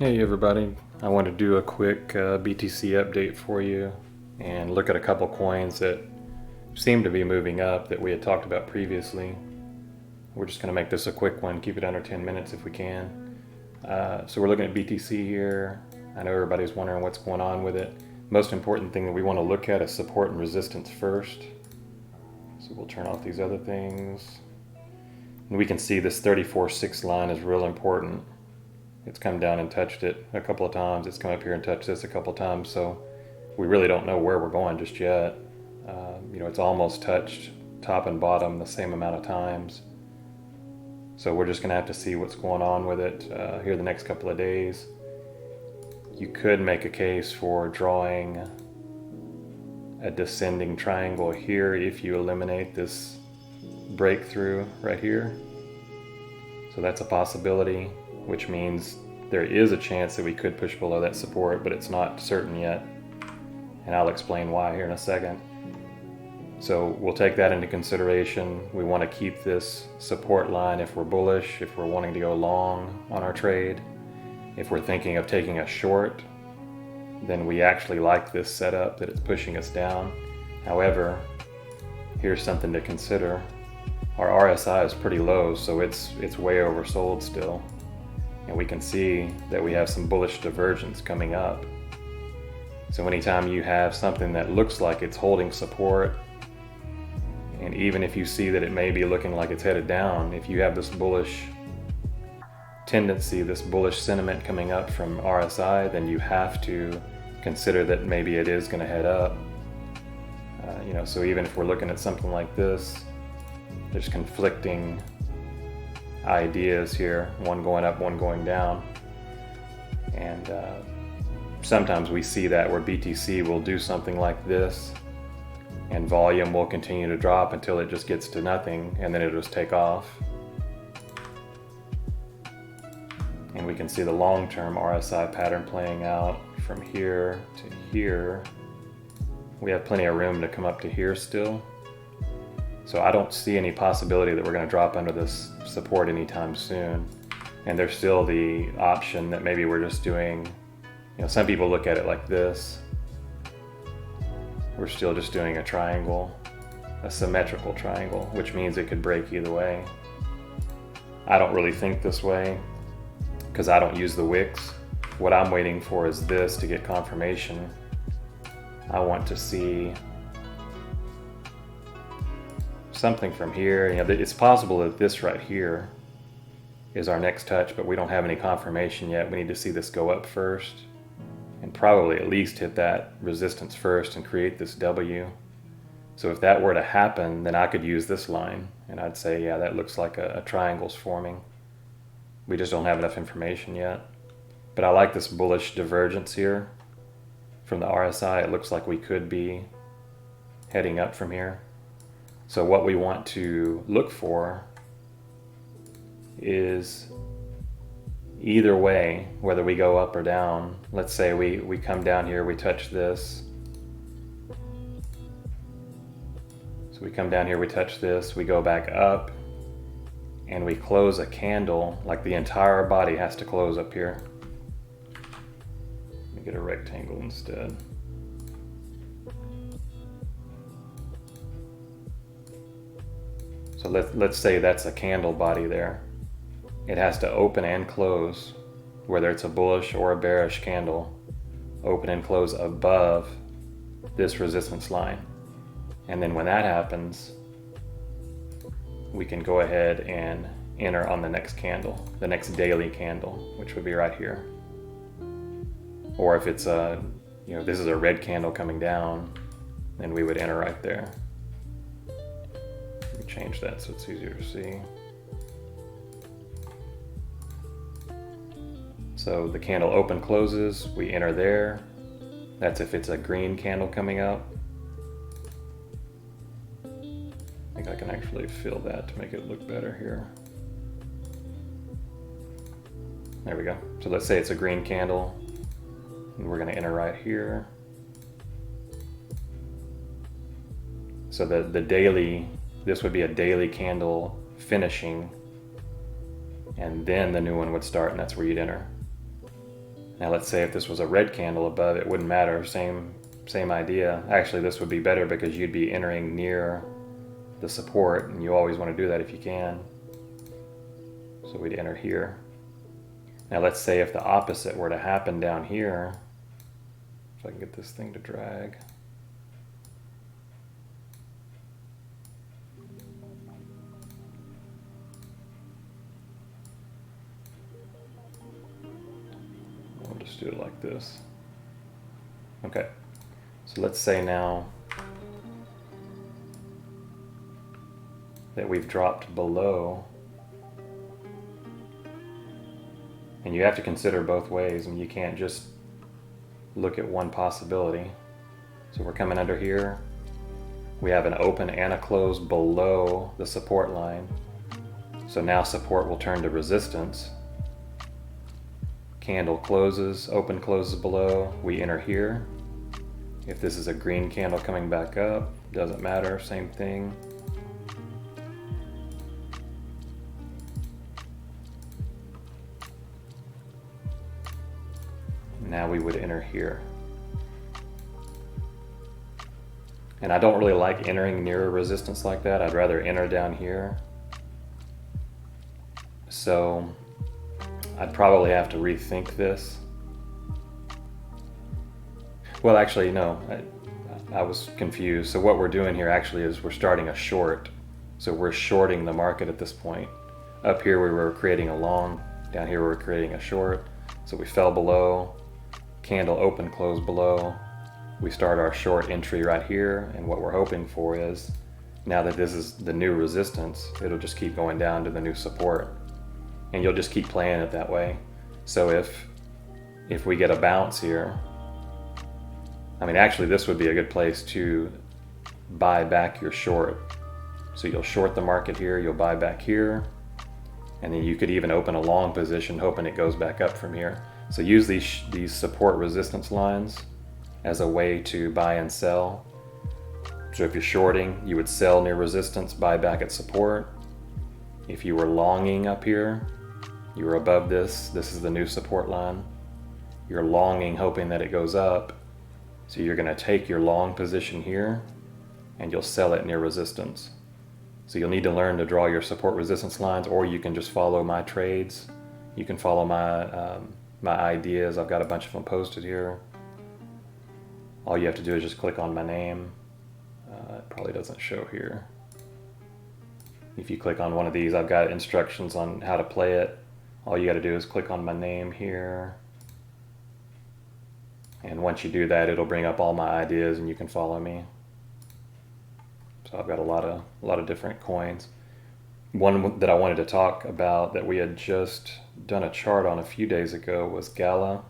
Hey everybody, I want to do a quick BTC update for you and look at a couple coins that seem to be moving up that we had talked about previously. We're just going to make this a quick one, keep it under 10 minutes if we can. So we're looking at BTC here. I know everybody's wondering what's going on with it. Most important thing that we want to look at is support and resistance first. So we'll turn off these other things. And we can see this 34.6 line is real important. It's come down and touched it a couple of times. It's come up here and touched this a couple of times. So we really don't know where we're going just yet. It's almost touched top and bottom the same amount of times. So we're just going to have to see what's going on with it here the next couple of days. You could make a case for drawing a descending triangle here if you eliminate this breakthrough right here. So that's a possibility, which means there is a chance that we could push below that support, but it's not certain yet. And I'll explain why here in a second. So we'll take that into consideration. We want to keep this support line if we're bullish, if we're wanting to go long on our trade. If we're thinking of taking a short, then we actually like this setup that it's pushing us down. However, here's something to consider. Our RSI is pretty low, so it's way oversold still. And we can see that we have some bullish divergence coming up. So anytime you have something that looks like it's holding support, and even if you see that it may be looking like it's headed down, if you have this bullish tendency, this bullish sentiment coming up from RSI, then you have to consider that maybe it is going to head up. So even if we're looking at something like this, there's conflicting ideas here, one going up, one going down. And sometimes we see that where BTC will do something like this and volume will continue to drop until it just gets to nothing, and then it'll just take off. And we can see the long-term RSI pattern playing out from here to here. We have plenty of room to come up to here still. So I don't see any possibility that we're going to drop under this support anytime soon. And there's still the option that maybe we're just doing, some people look at it like this. We're still just doing a triangle, a symmetrical triangle, which means it could break either way. I don't really think this way because I don't use the wicks. What I'm waiting for is this to get confirmation. I want to see something from here. It's possible that this right here is our next touch, but we don't have any confirmation yet. We need to see this go up first and probably at least hit that resistance first and create this W. So if that were to happen, then I could use this line and I'd say, yeah, that looks like a triangle's forming. We just don't have enough information yet. But I like this bullish divergence here from the RSI. It looks like we could be heading up from here. So what we want to look for is either way, whether we go up or down. Let's say we come down here, we touch this. So we come down here, we touch this, we go back up, and we close a candle, like the entire body has to close up here. Let me get a rectangle instead. So let's say that's a candle body there. It has to open and close, whether it's a bullish or a bearish candle, open and close above this resistance line. And then when that happens, we can go ahead and enter on the next candle, the next daily candle, which would be right here. Or if it's this is a red candle coming down, then we would enter right there. Change that so it's easier to see. So the candle open closes, we enter there. That's if it's a green candle coming up. I think I can actually fill that to make it look better here. There we go. So let's say it's a green candle and we're going to enter right here. So the daily, this would be a daily candle finishing, and then the new one would start, and that's where you'd enter. Now let's say if this was a red candle above, it wouldn't matter, same idea. Actually, this would be better because you'd be entering near the support, and you always want to do that if you can. So we'd enter here. Now let's say if the opposite were to happen down here, if I can get this thing to drag. We'll just do it like this. Okay, so let's say now that we've dropped below, and you have to consider both ways, and you can't just look at one possibility. So we're coming under here. We have an open and a close below the support line. So now support will turn to resistance. Candle closes, open closes below, we enter here. If this is a green candle coming back up, doesn't matter, same thing. Now we would enter here. And I don't really like entering near a resistance like that. I'd rather enter down here. So I'd probably have to rethink this. Well, actually, no, I was confused. So what we're doing here actually is we're starting a short. So we're shorting the market at this point. Up here we were creating a long, down here we were creating a short. So we fell below, candle open, close below. We start our short entry right here, and what we're hoping for is, now that this is the new resistance, it'll just keep going down to the new support. And you'll just keep playing it that way. So if we get a bounce here, I mean, actually this would be a good place to buy back your short. So you'll short the market here, you'll buy back here, and then you could even open a long position hoping it goes back up from here. So use these support resistance lines as a way to buy and sell. So if you're shorting, you would sell near resistance, buy back at support. If you were longing up here, you were above this is the new support line. You're longing, hoping that it goes up. So you're gonna take your long position here and you'll sell it near resistance. So you'll need to learn to draw your support resistance lines, or you can just follow my trades. You can follow my ideas. I've got a bunch of them posted here. All you have to do is just click on my name. It probably doesn't show here. If you click on one of these, I've got instructions on how to play it. All you got to do is click on my name here. And once you do that, it'll bring up all my ideas and you can follow me. So I've got a lot of different coins. One that I wanted to talk about that we had just done a chart on a few days ago was Gala.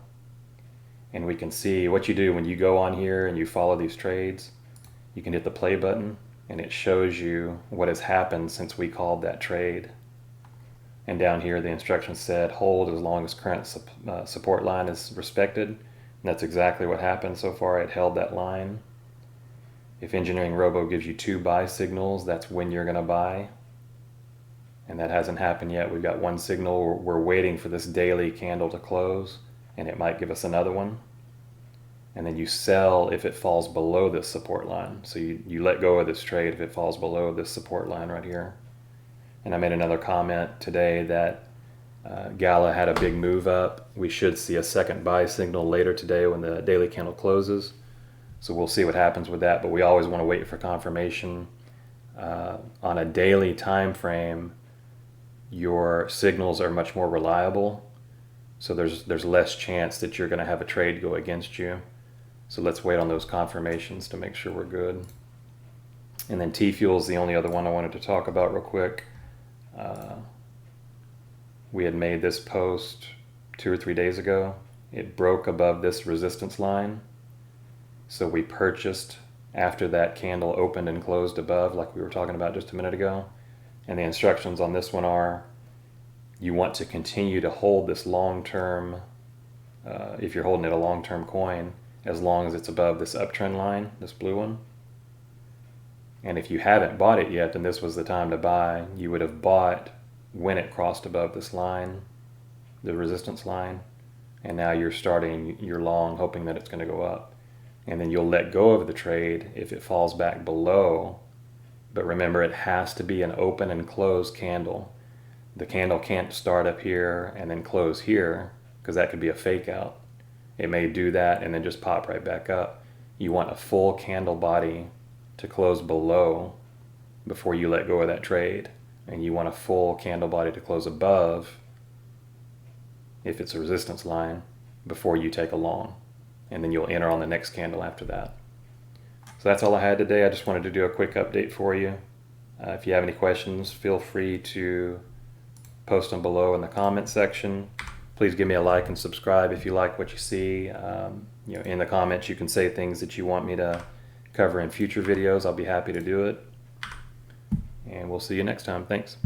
And we can see what you do when you go on here and you follow these trades. You can hit the play button and it shows you what has happened since we called that trade. And down here the instructions said hold as long as current support line is respected. And that's exactly what happened so far. It held that line. If Engineering Robo gives you 2 buy signals, that's when you're going to buy. And that hasn't happened yet. We've got 1 signal. We're waiting for this daily candle to close, and it might give us another one. And then you sell if it falls below this support line. So you let go of this trade if it falls below this support line right here. And I made another comment today that Gala had a big move up. We should see a second buy signal later today when the daily candle closes. So we'll see what happens with that, but we always want to wait for confirmation. On a daily time frame, your signals are much more reliable. So there's less chance that you're going to have a trade go against you. So let's wait on those confirmations to make sure we're good. And then Tfuel is the only other one I wanted to talk about real quick. We had made this post 2 or 3 days ago. It broke above this resistance line. So we purchased after that candle opened and closed above, like we were talking about just a minute ago. And the instructions on this one are, you want to continue to hold this long-term, if you're holding it a long-term coin, as long as it's above this uptrend line, this blue one. And if you haven't bought it yet, then this was the time to buy. You would have bought when it crossed above this line, the resistance line, and now you're starting your long hoping that it's going to go up. And then you'll let go of the trade if it falls back below. But remember, it has to be an open and closed candle. The candle can't start up here and then close here, because that could be a fake out. It may do that and then just pop right back up. You want a full candle body to close below before you let go of that trade. And you want a full candle body to close above, if it's a resistance line, before you take a long. And then you'll enter on the next candle after that. So that's all I had today. I just wanted to do a quick update for you. If you have any questions, feel free to post them below in the comment section. Please give me a like and subscribe if you like what you see. In the comments you can say things that you want me to cover in future videos. I'll be happy to do it. And we'll see you next time. Thanks.